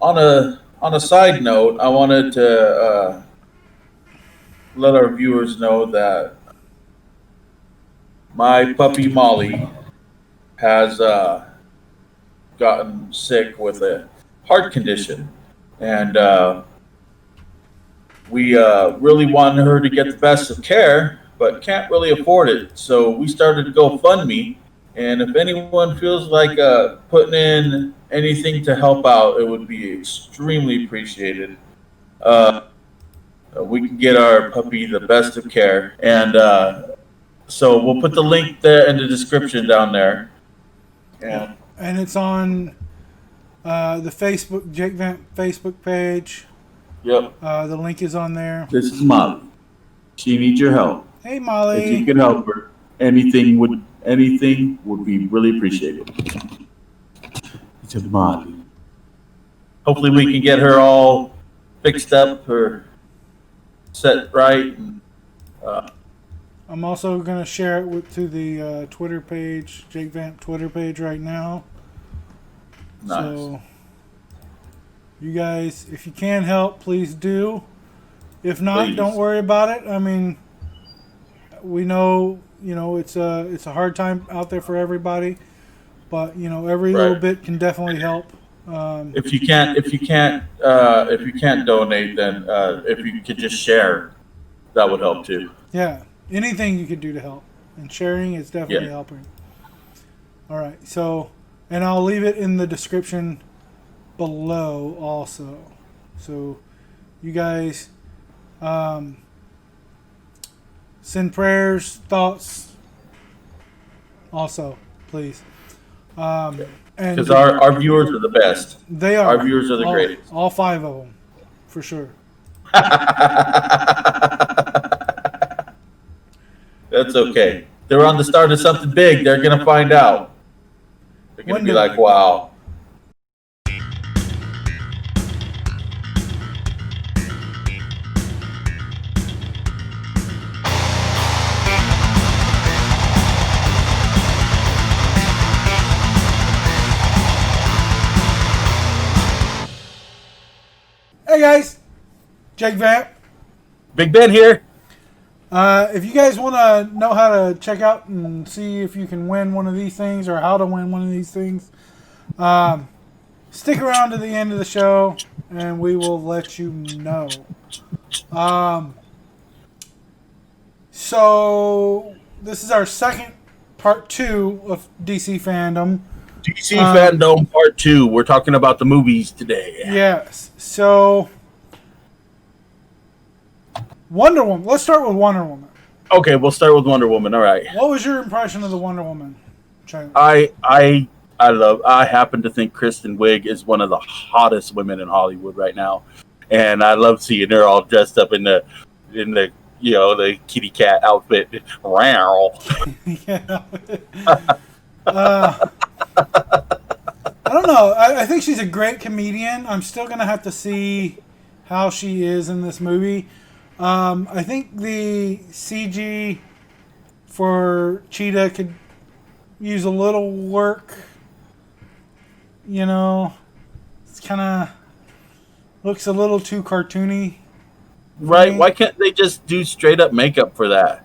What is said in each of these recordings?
On a side note, I wanted to let our viewers know that my puppy Molly has gotten sick with a heart condition, and we really wanted her to get the best of care, but can't really afford it. So we started a GoFundMe, and if anyone feels like putting in anything to help out, it would be extremely appreciated. Uh, we can get our puppy the best of care, and so we'll put the link there in the description down there. Yep. And And it's on the Facebook Jake Vamp Facebook page. yep, The link is on there. this is Molly. She needs your help. Hey, If you Molly. could help her, anything would be really appreciated. It's a Molly. Hopefully, we can get her all fixed up or set right. And, I'm also gonna share it to the Twitter page, Jake Vamp Twitter page right now. nice. So you guys, if you can help, please do. If not, Please. don't worry about it. I mean, we know, it's a hard time out there for everybody, but every little Right. bit can definitely help. If you can't donate, then if you could just share, that would help too. Yeah, anything you could do to help, and sharing is definitely Yeah. helping. All right, so, and I'll leave it in the description below also. So, you guys send prayers, thoughts, also, please. And Because our viewers are the best. they are. Our viewers are the greatest. All 5 of them, for sure. That's okay. They're on the start of something big. They're gonna find out. They're gonna One be day. like, "Wow." Hey guys, Jake Vamp. Big Ben here. If you guys want to know how to check out and see if you can win one of these things or how to win one of these things, stick around to the end of the show and we will let you know. So, this is our second part 2 of DC Fandom. DC Fandom Part 2. We're talking about the movies today. Yes. So, Wonder Woman. Let's start with Wonder Woman. Okay, we'll start with Wonder Woman. All right. What was your impression of the Wonder Woman trailer? I happen to think Kristen Wiig is one of the hottest women in Hollywood right now, and I love seeing her all dressed up in the the kitty cat outfit. Wow. Yeah. I don't know. I think she's a great comedian. I'm still gonna have to see how she is in this movie. I think the CG for Cheetah could use a little work. It's kind of looks a little too cartoony. Right? Why can't they just do straight up makeup for that?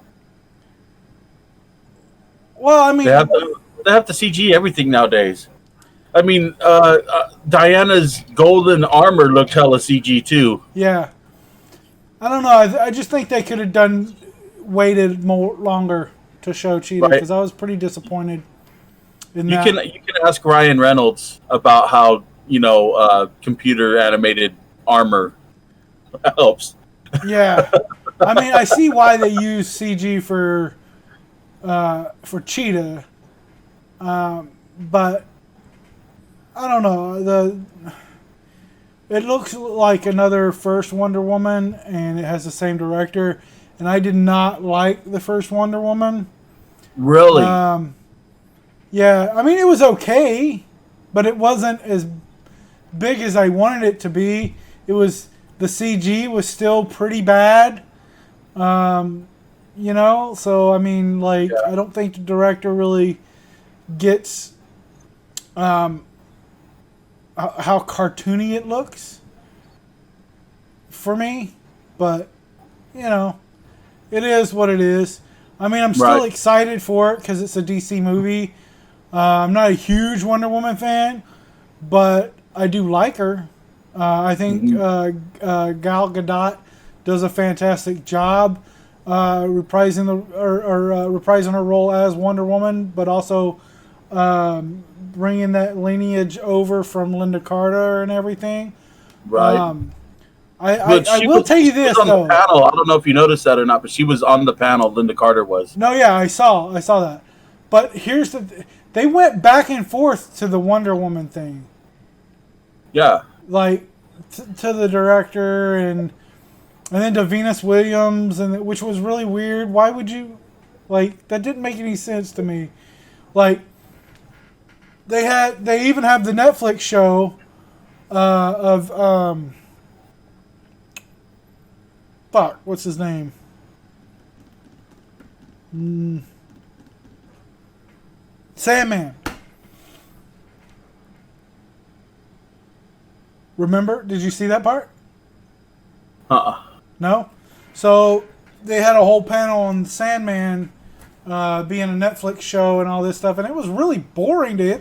Well, I mean, They have to CG everything nowadays. I mean, Diana's golden armor looked hella CG too. yeah. I don't know. I just think they could have waited longer to show Cheetah Right. because I was pretty disappointed in You that. can ask Ryan Reynolds about how computer animated armor helps. Yeah, I mean, I see why they use CG for Cheetah, but I don't know. It looks like another first Wonder Woman, and it has the same director. And I did not like the first Wonder Woman. Really? Yeah, I mean, it was okay, but it wasn't as big as I wanted it to be. The CG was still pretty bad. So I mean, I don't think the director really gets how cartoony it looks for me, but you know, it is what it is. I mean, I'm still excited for it because it's a DC movie. I'm not a huge Wonder Woman fan, but I do like her. I think Gal Gadot does a fantastic job reprising her role as Wonder Woman, but also bringing that lineage over from Linda Carter and everything. Right. I will tell you this, though. The panel. I don't know if you noticed that or not, but she was on the panel. Linda Carter was. No, yeah, I saw that. But here's they went back and forth to the Wonder Woman thing. Yeah. Like to the director and then to Venus Williams, and which was really weird. Why would you that didn't make any sense to me. Like they even have the Netflix show of what's his name? Sandman. Remember? Did you see that part? No? So they had a whole panel on Sandman being a Netflix show and all this stuff, and it was really boring to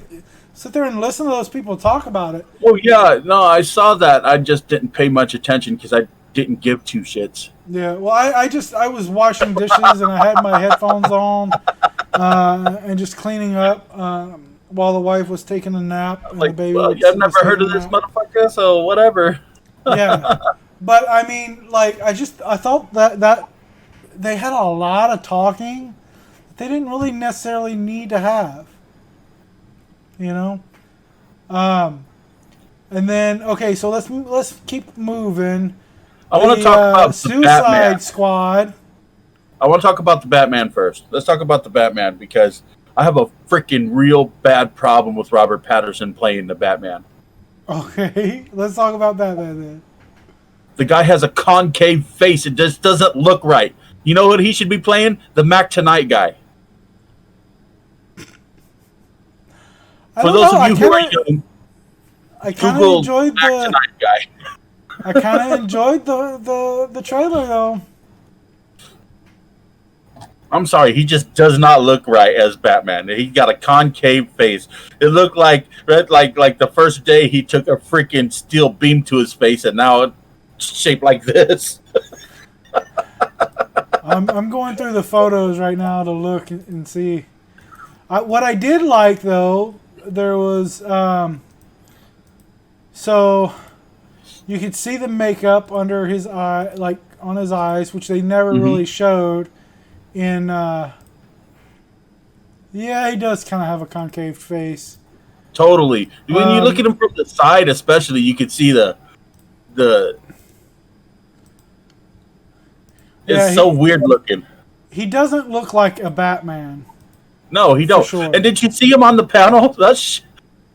sit there and listen to those people talk about it. Well, yeah, no, I saw that. I just didn't pay much attention because I didn't give two shits. Yeah, well, I was washing dishes and I had my headphones on and just cleaning up while the wife was taking a nap and the baby. Well, I've never heard of this motherfucker, so whatever. Yeah, but I mean, I thought that they had a lot of talking that they didn't really necessarily need to have. You know, and then okay, so let's keep moving. I want to talk about Suicide Squad. I want to talk about the Batman first. Let's talk about the Batman because I have a freaking real bad problem with Robert Pattinson playing the Batman. Okay, let's talk about Batman then. The guy has a concave face. It just doesn't look right. You know what he should be playing? The Mac Tonight guy. For those of you who are young, I kind of enjoyed Mac Tonight guy. I kind of enjoyed the trailer though. I'm sorry, he just does not look right as Batman. He got a concave face. It looked like the first day he took a freaking steel beam to his face, and now it's shaped like this. I'm going through the photos right now to look and see. What I did like though, there was so you could see the makeup under his eye, like on his eyes, which they never really showed. In yeah, he does kind of have a concave face. Totally. When you look at him from the side, especially, you could see the. It's so weird looking. He doesn't look like a Batman. No, he don't. Sure. And did you see him on the panel?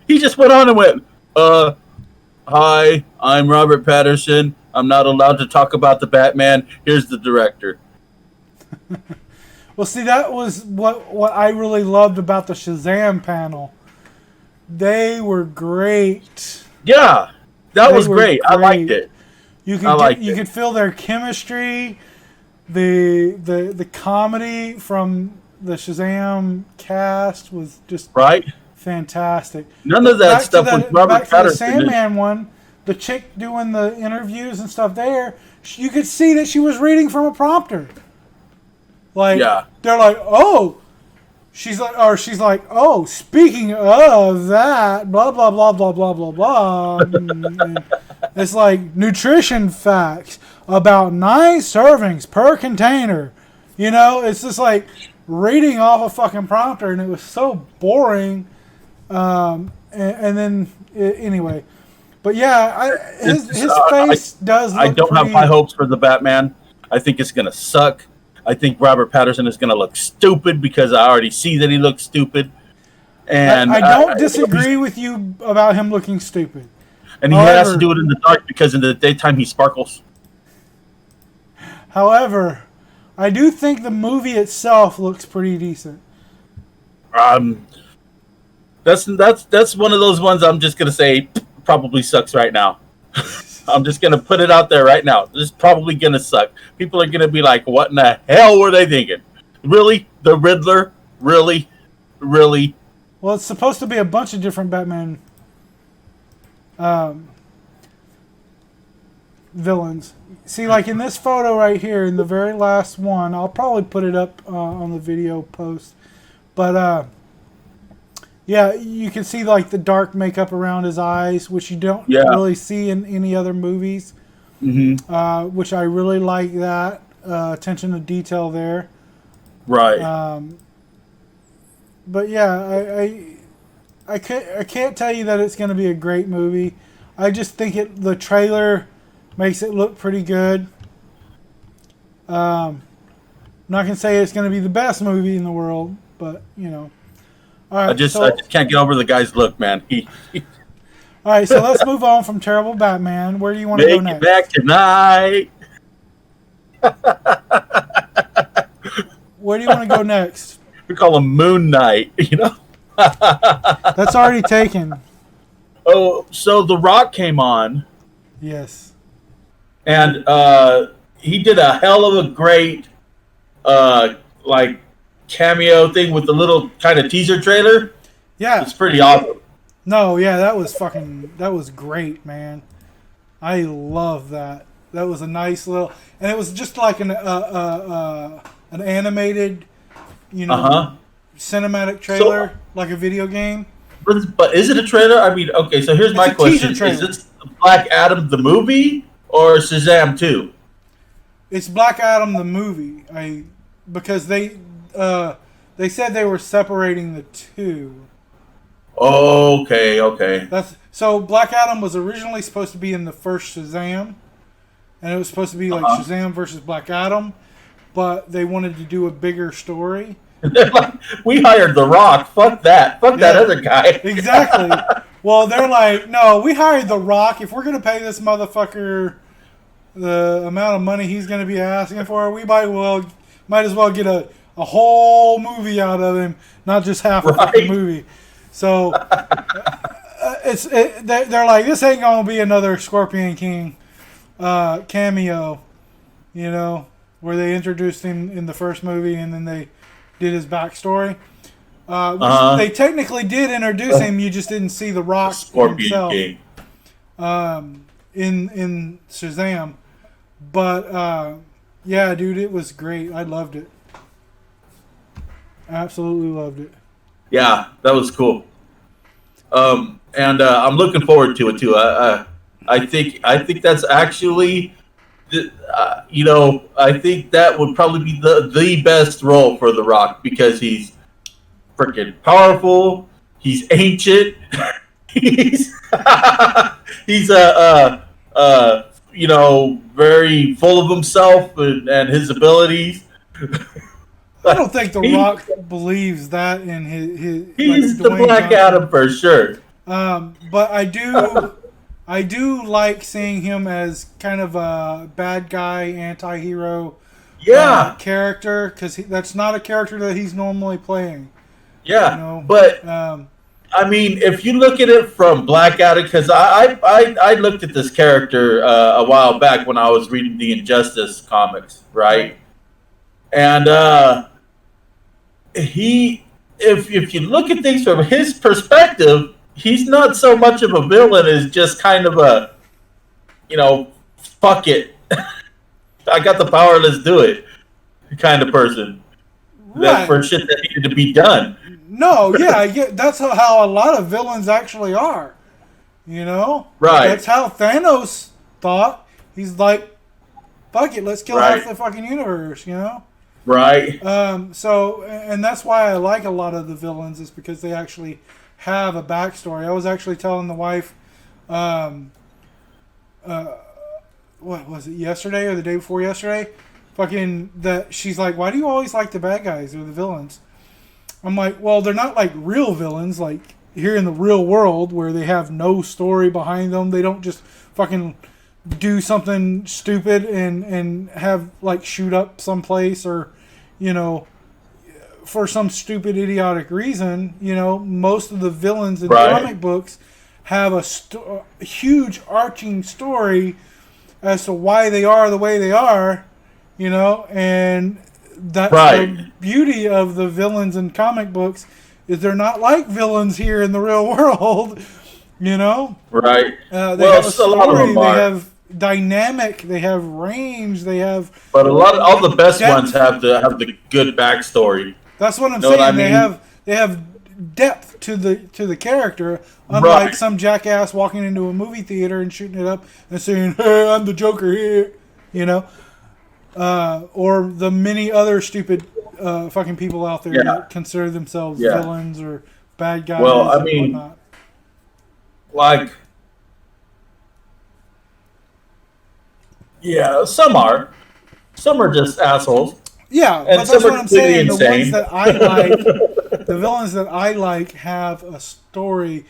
He just went on and went, hi, I'm Robert Pattinson. I'm not allowed to talk about the Batman. Here's the director. Well, see, that was what I really loved about the Shazam panel. They were great. Yeah, that was great. I liked it. You could feel their chemistry, the comedy from the Shazam cast was just fantastic. None of that stuff was Robert Pattinson. Back to the Sandman one, the chick doing the interviews and stuff there, you could see that she was reading from a prompter. They're like, oh, she's like, oh, speaking of that, blah blah blah blah blah blah blah. And it's like nutrition facts about 9 servings per container. You know, it's just like reading off a fucking prompter, and it was so boring. And then anyway, but yeah, his face does. I don't have high hopes for the Batman. I think it's gonna suck. I think Robert Pattinson is going to look stupid because I already see that he looks stupid. And I don't disagree with you about him looking stupid. And he has to do it in the dark because in the daytime he sparkles. However, I do think the movie itself looks pretty decent. That's one of those ones I'm just going to say probably sucks right now. I'm just gonna put it out there right now. This is probably gonna suck. People are gonna be like, "What in the hell were they thinking? Really, the Riddler? Really, really?" Well, it's supposed to be a bunch of different Batman villains. See, like in this photo right here, in the very last one, I'll probably put it up on the video post. But yeah, you can see like the dark makeup around his eyes, which you don't really see in any other movies. Mm-hmm. Which I really like that attention to detail there. Right. But yeah, I can't tell you that it's going to be a great movie. I just think the trailer makes it look pretty good. I'm not going to say it's going to be the best movie in the world, but you know. All right, I just can't get over the guy's look, man. All right, so let's move on from Terrible Batman. Where do you want to go next? Make it back tonight. Where do you want to go next? We call him Moon Knight, you know? That's already taken. Oh, so The Rock came on. Yes. And he did a hell of a great like cameo thing with the little kind of teaser trailer. Yeah. It's pretty awesome. No, yeah, that was great, man. I love that. That was a nice little, and it was just like an animated, you know, cinematic trailer, like a video game. But is it a trailer? I mean, okay, so here's my question: is this Black Adam the movie or Shazam 2? It's Black Adam the movie. Because they said they were separating the two. Okay. So Black Adam was originally supposed to be in the first Shazam, and it was supposed to be like Shazam versus Black Adam, but they wanted to do a bigger story. They're like, we hired The Rock. Fuck that. Fuck that other guy. Exactly. Well, they're like, no, we hired The Rock. If we're gonna pay this motherfucker the amount of money he's gonna be asking for, we might as well get a whole movie out of him, not just half a fucking movie. So they're like, this ain't gonna be another Scorpion King cameo, you know, where they introduced him in the first movie and then they did his backstory. They technically did introduce him, you just didn't see The Rock himself in Shazam. But yeah, dude, it was great. I loved it. Absolutely loved it. Yeah, that was cool. And I'm looking forward to it too. I think that's actually, you know, I think that would probably be the best role for The Rock because he's freaking powerful. He's ancient. he's you know, very full of himself and his abilities. I don't think The Rock believes that in his he's like the Black Adam for sure. But I do like seeing him as kind of a bad guy, anti-hero character, because that's not a character that he's normally playing. Yeah, you know? But I mean, if you look at it from Black Adam, because I looked at this character a while back when I was reading the Injustice comics, right? And if you look at things from his perspective, he's not so much of a villain as just kind of a, you know, fuck it, I got the power, let's do it, kind of person. That for shit that needed to be done. No, yeah, that's how a lot of villains actually are. You know? Right. That's how Thanos thought. He's like, fuck it, let's kill half the fucking universe, you know? Right. So, and that's why I like a lot of the villains, is because they actually have a backstory. I was actually telling the wife, what was it, yesterday or the day before yesterday? That she's like, why do you always like the bad guys or the villains? I'm like, well, they're not like real villains, like here in the real world where they have no story behind them. They don't just fucking do something stupid and have like shoot up someplace or, you know, for some stupid idiotic reason. You know, most of the villains in comic books have a huge arching story as to why they are the way they are, you know, and that's the beauty of the villains in comic books is they're not like villains here in the real world, you know. Right. They have a story. They have dynamic. They have range. They have. But all the best ones have the good backstory. That's what I'm saying. I mean? They have depth to the character, unlike some jackass walking into a movie theater and shooting it up and saying, "Hey, I'm the Joker here," you know, or the many other stupid fucking people out there that consider themselves villains or bad guys. Well, I mean, whatnot. Like, yeah, some are just assholes. Yeah, and but that's what I'm saying. Insane. The ones that I like, the villains that I like, have a story,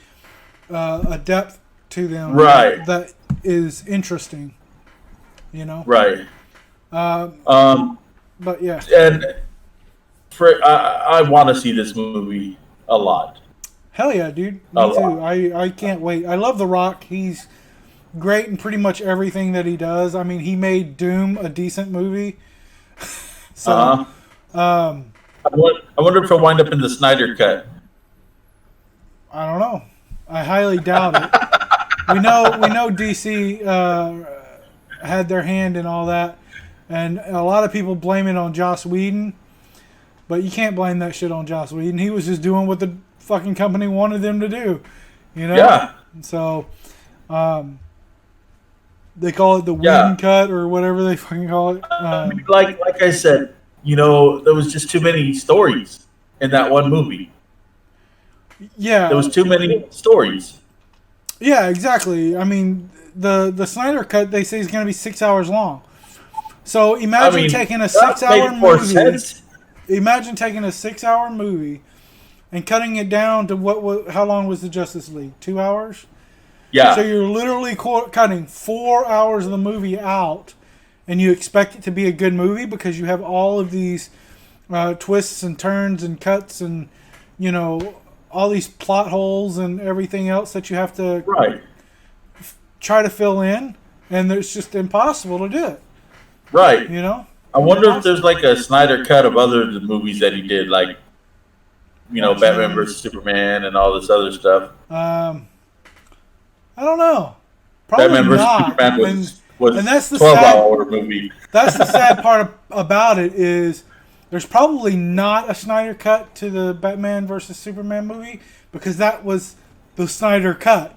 a depth to them, that is interesting. You know, right? But yeah, and I want to see this movie a lot. Hell yeah, dude! Me too. I can't wait. I love The Rock. He's great in pretty much everything that he does. I mean, he made Doom a decent movie. So, I wonder if he'll wind up in the Snyder Cut. I don't know. I highly doubt it. We know DC had their hand in all that, and a lot of people blame it on Joss Whedon, but you can't blame that shit on Joss Whedon. He was just doing what the fucking company wanted them to do, you know. Yeah. So, they call it the Whedon cut or whatever they fucking call it. Like I said, you know, there was just too many stories in that one movie. Yeah. There was too many stories. Yeah, exactly. I mean, the Snyder cut, they say, is going to be 6 hours long. So imagine taking a 6 hour movie. Imagine taking a 6 hour movie and cutting it down to how long was the Justice League? 2 hours? Yeah. So you're literally cutting 4 hours of the movie out, and you expect it to be a good movie because you have all of these twists and turns and cuts and, you know, all these plot holes and everything else that you have to try to fill in, and it's just impossible to do it. Right. You know? I wonder if there's like a Snyder cut of other movies that he did, like, you know, Batman vs. Superman and all this other stuff. I don't know. Probably Batman vs. not. Superman was and that's the 12-hour movie. That's the sad part about it is there's probably not a Snyder cut to the Batman vs. Superman movie because that was the Snyder cut.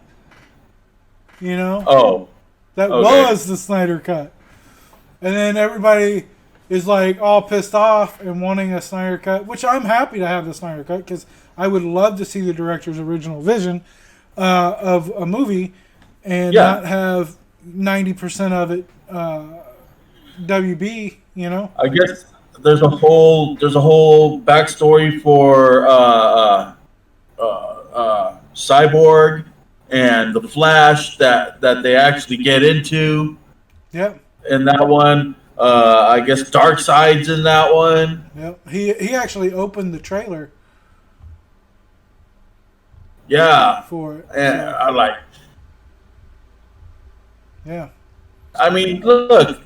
You know? Oh. That was the Snyder cut. And then everybody is like all pissed off and wanting a Snyder cut, which I'm happy to have the Snyder cut because I would love to see the director's original vision of a movie and not have 90% of it WB, you know? I guess there's a whole backstory for Cyborg and the Flash that they actually get into. Yep. In that one, I guess Darkseid's in that one. Yep. He actually opened the trailer. Yeah. For it. Yeah, I like. Yeah. I mean, look,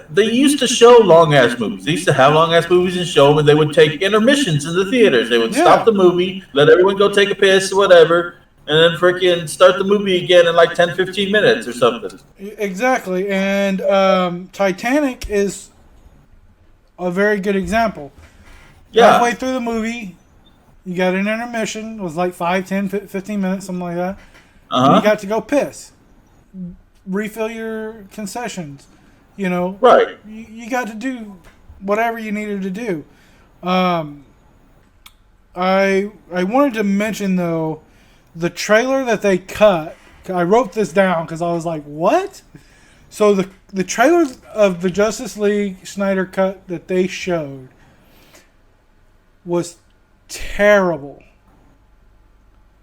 they used to show long-ass movies. They used to have long-ass movies and show them, and they would take intermissions in the theaters. They would stop the movie, let everyone go take a piss or whatever, and then freaking start the movie again in like 10, 15 minutes or something. Exactly. And Titanic is a very good example. Yeah. Halfway through the movie, you got an intermission. It was like 5, 10, 15 minutes, something like that. And you got to go piss. Refill your concessions. You know, right? You got to do whatever you needed to do. I wanted to mention though the trailer that they cut. I wrote this down because I was like, "What?" So the trailer of the Justice League Snyder cut that they showed was terrible.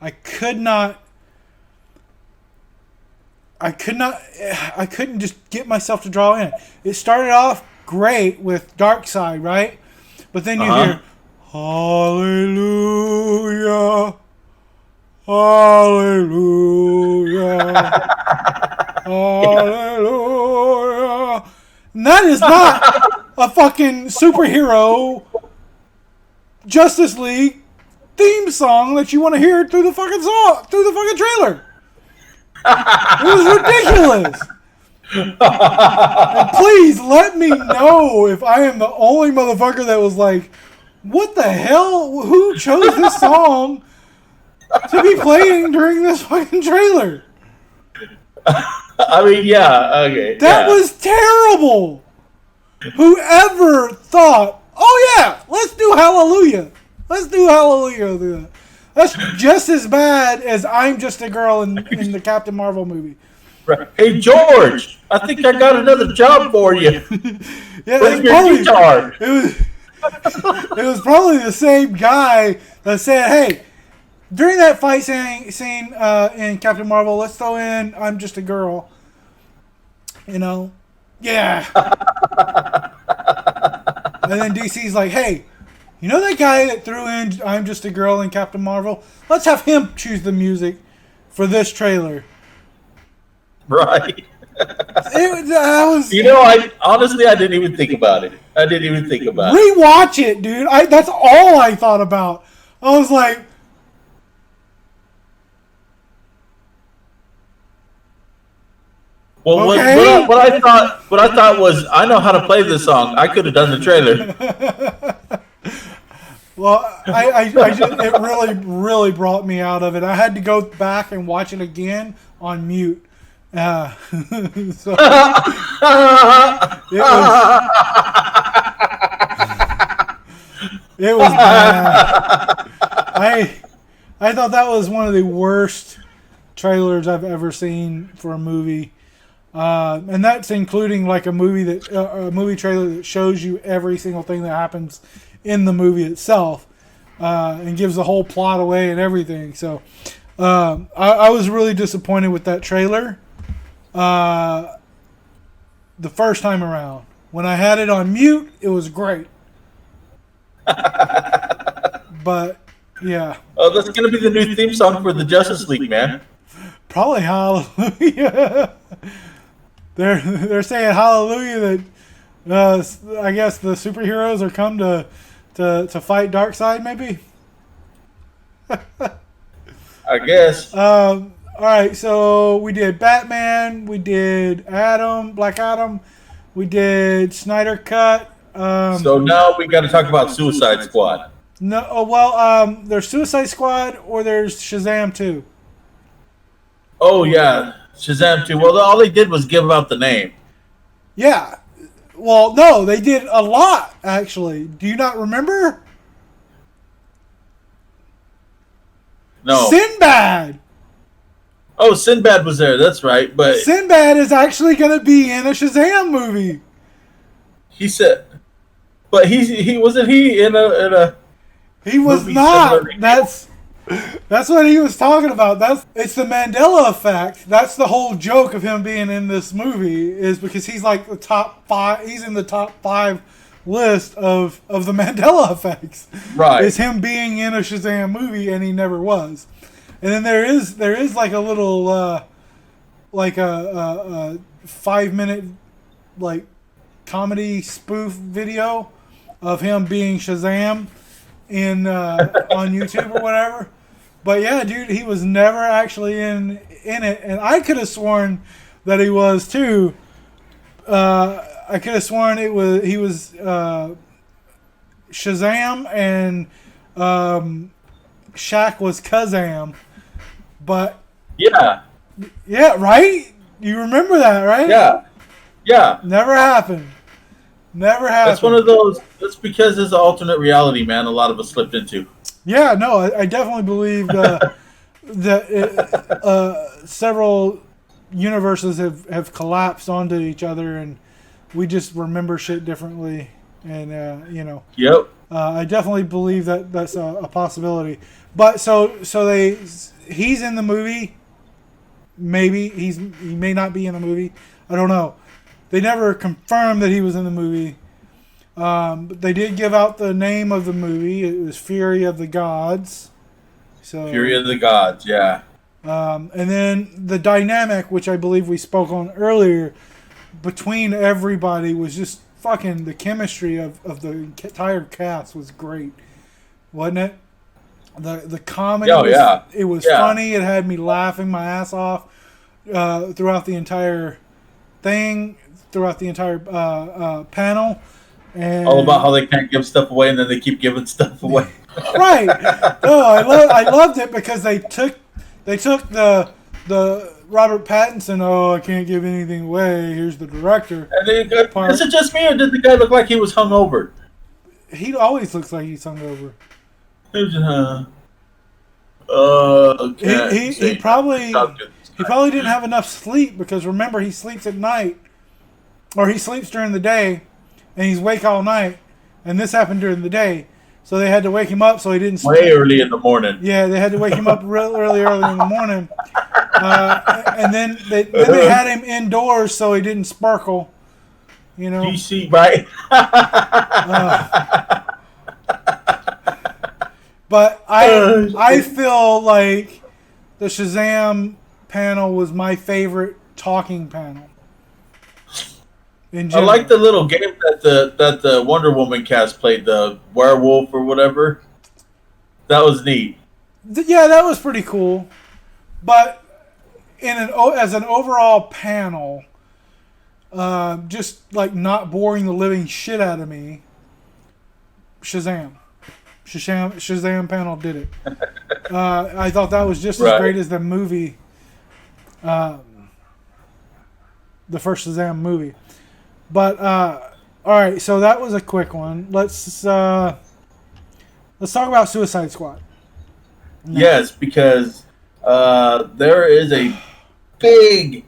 I couldn't just get myself to draw in. It started off great with Darkseid, right? But then you hear, Hallelujah, Hallelujah. Hallelujah. And that is not a fucking superhero Justice League theme song that you want to hear through the fucking trailer. It was ridiculous. And please let me know if I am the only motherfucker that was like, what the hell? Who chose this song to be playing during this fucking trailer? I mean, yeah, okay. That was terrible. Whoever thought, oh yeah, let's do Hallelujah. Let's do Hallelujah. That's just as bad as I'm Just a Girl in the Captain Marvel movie. Right. Hey, George, I think I got another job for you. Yeah, Bring your guitar. It was probably the same guy that said, hey, during that fight scene in Captain Marvel, let's throw in I'm Just a Girl. You know? Yeah. And then DC's like, hey, you know that guy that threw in I'm Just a Girl in Captain Marvel? Let's have him choose the music for this trailer. Right. You know, I didn't even think about it. Rewatch it, dude. That's all I thought about. I was like, well, okay. what I thought was, I know how to play this song. I could have done the trailer. Well, it really brought me out of it. I had to go back and watch it again on mute. So it was bad. I thought that was one of the worst trailers I've ever seen for a movie, and that's including like a movie trailer that shows you every single thing that happens in the movie itself, and gives the whole plot away and everything. So I was really disappointed with that trailer. The first time around, when I had it on mute, it was great. But yeah. Oh, that's gonna be the new theme song for the Justice League, man. Probably Hallelujah. They're saying Hallelujah that I guess the superheroes are come to fight Darkseid, maybe. I guess. All right, so we did Batman, we did Black Adam, we did Snyder Cut. So now we got to talk about Suicide Squad. No, well, there's Suicide Squad or there's Shazam 2. Oh yeah, Shazam 2. Well, all they did was give out the name. Yeah. Well, no, they did a lot actually. Do you not remember? No. Sinbad. Oh, Sinbad was there. That's right. But Sinbad is actually going to be in a Shazam movie. He said, but he wasn't he in a. He was not. That's what he was talking about. It's the Mandela effect. That's the whole joke of him being in this movie, is because he's like the top 5. He's in the top 5 list of the Mandela effects. Right. It's him being in a Shazam movie, and he never was. And then there is like a little like a 5-minute like comedy spoof video of him being Shazam in on YouTube or whatever. But yeah, dude, he was never actually in it, and I could have sworn that he was too. I could have sworn he was Shazam and Shaq was Kazam. But yeah, right? You remember that, right? Yeah. Never happened. That's one of those. That's because there's an alternate reality, man. A lot of us slipped into. Yeah, no, I definitely believe that several universes have collapsed onto each other, and we just remember shit differently. And Yep. I definitely believe that that's a possibility. But so he's in the movie. Maybe he may not be in the movie. I don't know. They never confirmed that he was in the movie. But they did give out the name of the movie. It was Fury of the Gods. So Fury of the Gods, yeah. and then the dynamic, which I believe we spoke on earlier, between everybody was just fucking the chemistry of the entire cast was great, wasn't it? The comedy, it was funny. It had me laughing my ass off throughout the entire thing, throughout the entire panel. And all about how they can't give stuff away and then they keep giving stuff away. Right. No, I loved it because they took the Robert Pattinson, oh, I can't give anything away, here's the director. And they go, is it just me or did the guy look like he was hungover? He always looks like he's hungover. He probably didn't have enough sleep because remember he sleeps at night, or he sleeps during the day, and he's awake all night. And this happened during the day, so they had to wake him up so he didn't sleep. Way early in the morning. Yeah, they had to wake him up early in the morning, and then they had him indoors so he didn't sparkle. You know, DC, right? But I feel like the Shazam panel was my favorite talking panel. I like the little game that the Wonder Woman cast played, the werewolf or whatever. That was neat. Yeah, that was pretty cool. But as an overall panel, just like not boring the living shit out of me, Shazam panel did it. I thought that was just as great as the movie, the first Shazam movie. But all right, so that was a quick one. Let's talk about Suicide Squad. No. Yes, because there is a big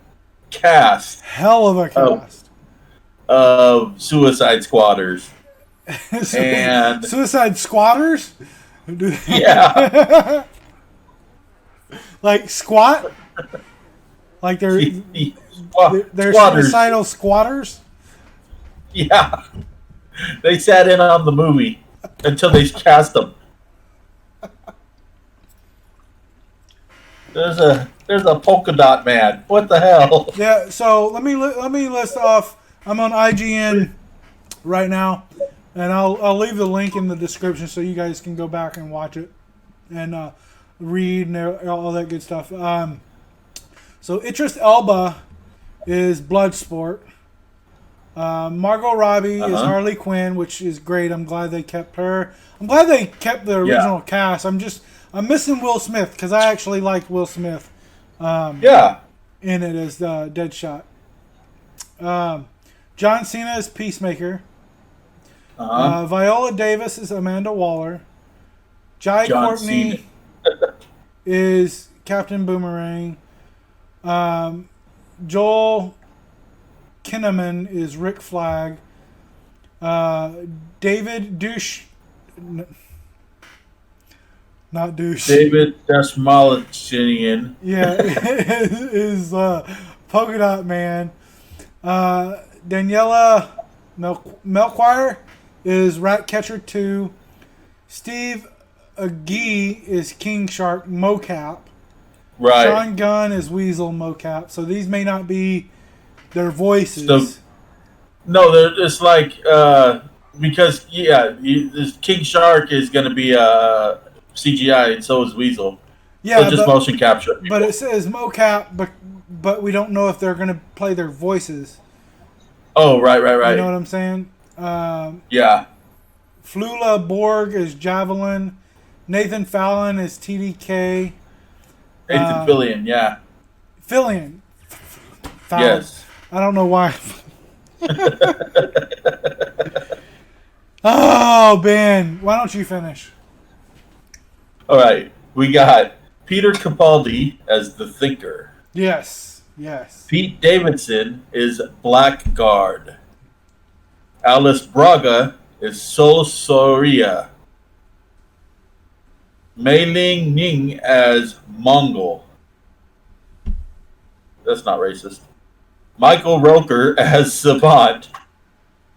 cast, hell of a cast of Suicide Squatters. And Suicide Squatters? Yeah. Like squat? Like they're suicidal squatters? Yeah. They sat in on the movie until they cast them. There's a polka dot man. What the hell? Yeah, so let me list off. I'm on IGN right now. And I'll leave the link in the description so you guys can go back and watch it and read and all that good stuff. So Idris Elba is Bloodsport. Margot Robbie is Harley Quinn, which is great. I'm glad they kept her. I'm glad they kept the original cast. I'm missing Will Smith because I actually liked Will Smith. In it as Deadshot. John Cena is Peacemaker. Viola Davis is Amanda Waller. Jai Courtney is Captain Boomerang. Joel Kinnaman is Rick Flag. David Douche... Not Douche. David Dashmalchian. Yeah, is Polka Dot Man. Daniela Melchior is Ratcatcher 2. Steve Agee is King Shark mocap. Right. Sean Gunn is Weasel mocap. So these may not be their voices. No, they're just like because this King Shark is going to be CGI, and so is Weasel. Yeah, so just motion capture. But it says mocap, but we don't know if they're going to play their voices. Oh, right. You know what I'm saying? Yeah. Flula Borg is Javelin. Nathan Fallon is TDK. Nathan Fillion, yeah. Fillion. Fallon. Yes. I don't know why. Oh, Ben. Why don't you finish? All right. We got Peter Capaldi as the Thinker. Yes. Pete Davidson is Blackguard. Alice Braga is Sol Soria. Mei Ling Ning as Mongol. That's not racist. Michael Rooker as Savant.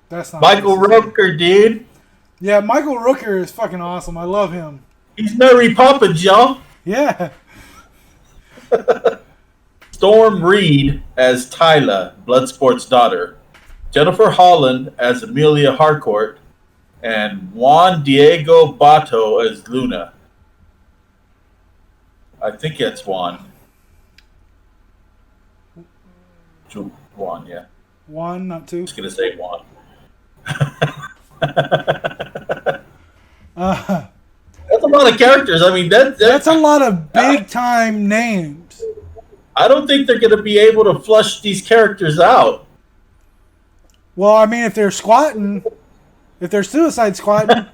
That's not Michael Rooker, dude. Yeah, Michael Rooker is fucking awesome. I love him. He's Mary Poppins, y'all. Yeah. Storm Reed as Tyla, Bloodsport's daughter. Jennifer Holland as Amelia Harcourt. And Juan Diego Bato as Luna. I think it's Juan. Juan, yeah. One, not two. I'm just going to say Juan. That's a lot of characters. I mean, That's a lot of big time names. I don't think they're going to be able to flush these characters out. Well, I mean, if they're squatting, if they're suicide squatting,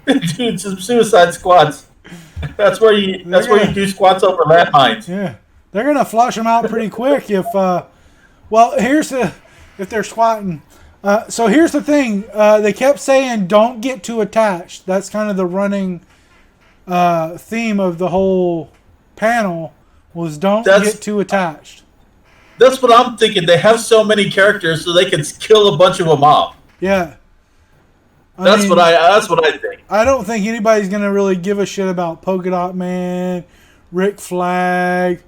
Dude, some Suicide Squads. That's where you do squats over landmines. yeah, they're gonna flush them out pretty quick. If if they're squatting. So here's the thing. They kept saying, "Don't get too attached." That's kind of the running theme of the whole panel was, "Don't get too attached." That's what I'm thinking. They have so many characters, so they can kill a bunch of them off. Yeah. That's what I think. I don't think anybody's gonna really give a shit about Polka Dot Man, Rick Flag,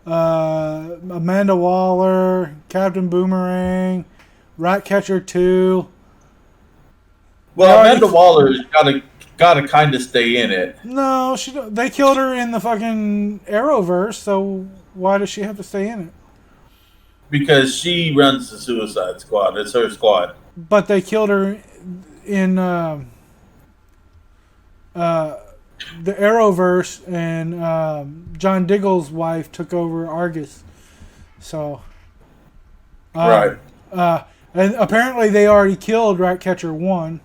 Amanda Waller, Captain Boomerang, Ratcatcher 2. Well, Amanda Waller's gotta kind of stay in it. No, they killed her in the fucking Arrowverse, so why does she have to stay in it? Because she runs the Suicide Squad. It's her squad. But they killed her in the Arrowverse, and John Diggle's wife took over Argus. So, Right. And apparently they already killed Ratcatcher 1.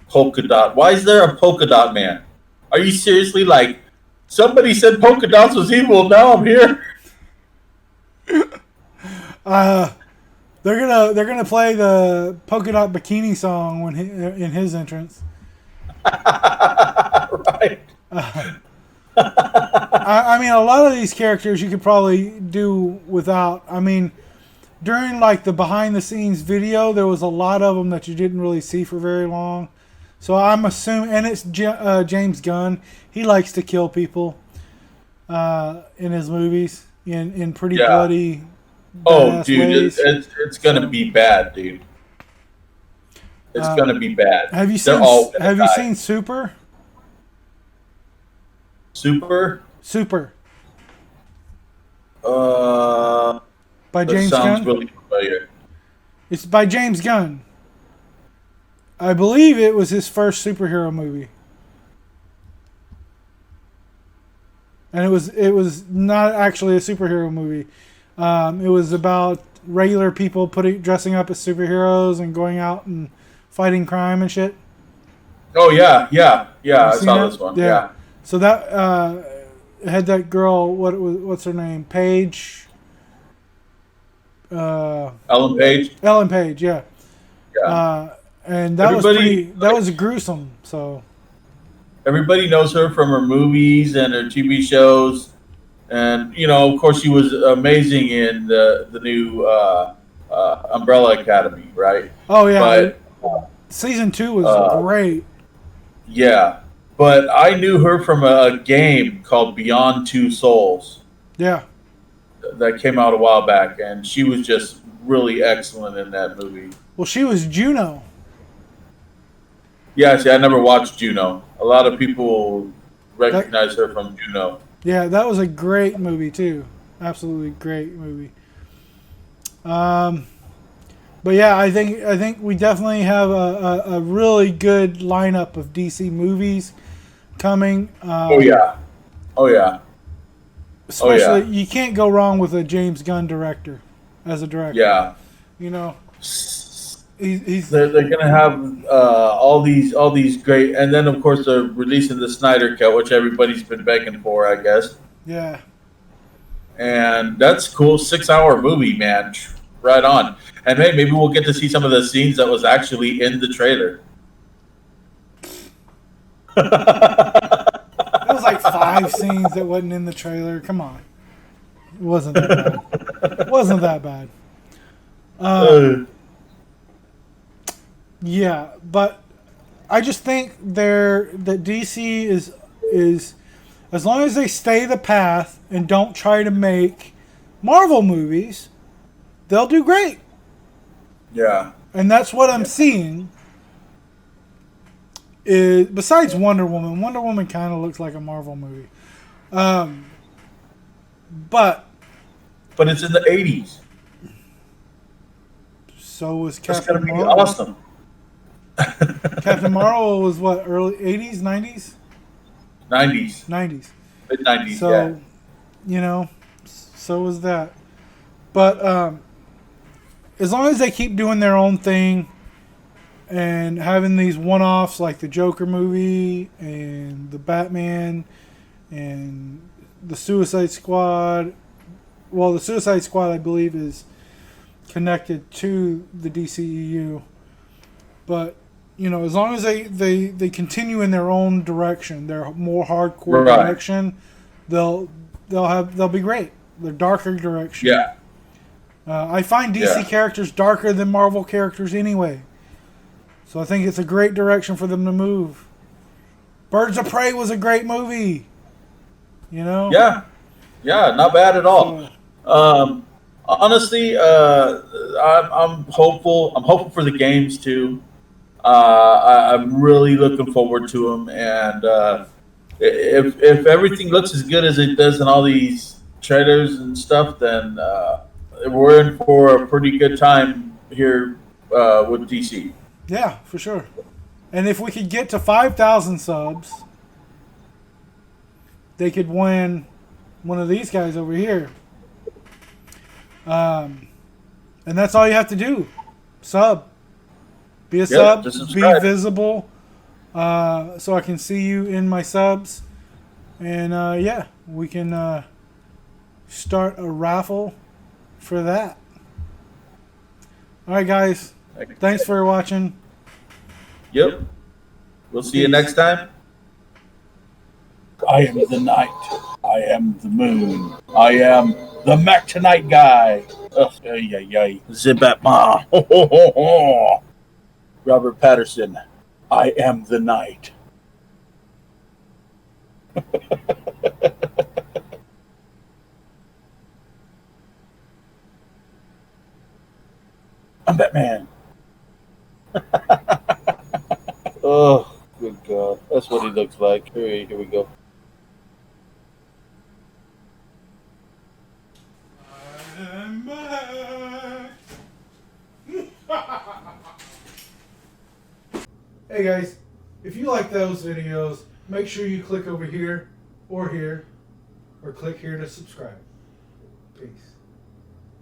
Polka Dot. Why is there a Polka Dot Man? Are you seriously like, somebody said Polka Dots was evil, now I'm here? They're gonna play the Polka Dot Bikini song when in his entrance. Right. I mean, a lot of these characters you could probably do without. I mean, during like the behind the scenes video, there was a lot of them that you didn't really see for very long. So I'm assuming, and it's James Gunn. He likes to kill people in his movies in pretty bloody. Oh, dude, it's gonna be bad, dude. It's gonna be bad. Have you seen Super? Super? Super. By That James sounds Gunn. really familiar. It's by James Gunn. I believe it was his first superhero movie. And it was not actually a superhero movie. It was about regular people dressing up as superheroes and going out and fighting crime and shit. Oh yeah. I saw this one. Yeah. So that had that girl. What's her name? Paige. Ellen Page. Ellen Page. Yeah. Yeah. And that was gruesome. So. Everybody knows her from her movies and her TV shows. And, of course, she was amazing in the new Umbrella Academy, right? Oh, yeah. But, Season 2 was great. Yeah. But I knew her from a game called Beyond Two Souls. Yeah. That came out a while back, and she was just really excellent in that movie. Well, she was Juno. Yeah, see, I never watched Juno. A lot of people recognize her from Juno. Yeah, that was a great movie too. Absolutely great movie. But yeah, I think we definitely have a really good lineup of DC movies coming. Oh yeah. Especially, you can't go wrong with a James Gunn director as a director. Yeah. They're gonna have all these great, and then of course they're releasing the Snyder Cut, which everybody's been begging for, I guess. Yeah. And that's cool. 6-hour movie, man. Right on. And maybe we'll get to see some of the scenes that was actually in the trailer. There was like 5 scenes that wasn't in the trailer. Come on. It wasn't that bad. Yeah, but I just think that DC is as long as they stay the path and don't try to make Marvel movies, they'll do great. Yeah. And that's what I'm seeing. Besides Wonder Woman kind of looks like a Marvel movie. But it's in the 80s. so was That's Captain gonna be Marvel. awesome. Captain Marvel was what, early 80s, 90s? 90s, 90s. mid 90s. So, Yeah. you know, so was that. But as long as they keep doing their own thing and having these one-offs like the Joker movie and the Batman and the Suicide Squad. Well, the Suicide Squad, I believe, is connected to the DCEU. But, you know, as long as they continue in their own direction, their more hardcore Right. direction, they'll be great. Their darker direction. Yeah. I find DC characters darker than Marvel characters anyway. So I think it's a great direction for them to move. Birds of Prey was a great movie. You know? Yeah. Yeah, not bad at all. Honestly, I'm hopeful. I'm hopeful for the games too. I'm really looking forward to them, and if everything looks as good as it does in all these trailers and stuff, then we're in for a pretty good time here with DC. Yeah, for sure. And if we could get to 5,000 subs, they could win one of these guys over here. And that's all you have to do. Sub. Be a sub. just Be subscribe. visible. So I can see you in my subs. And yeah, we can start a raffle for that. All right, guys. Thanks for watching. Yep. We'll see you next time. I am the night. I am the moon. I am the Mactonite guy. Ugh, Zibat Ma. Robert Patterson. I am the night. I'm Batman. Oh, good God. That's what he looks like. Here we go. I'm back. Hey guys, if you like those videos, make sure you click over here, or click here to subscribe. Peace.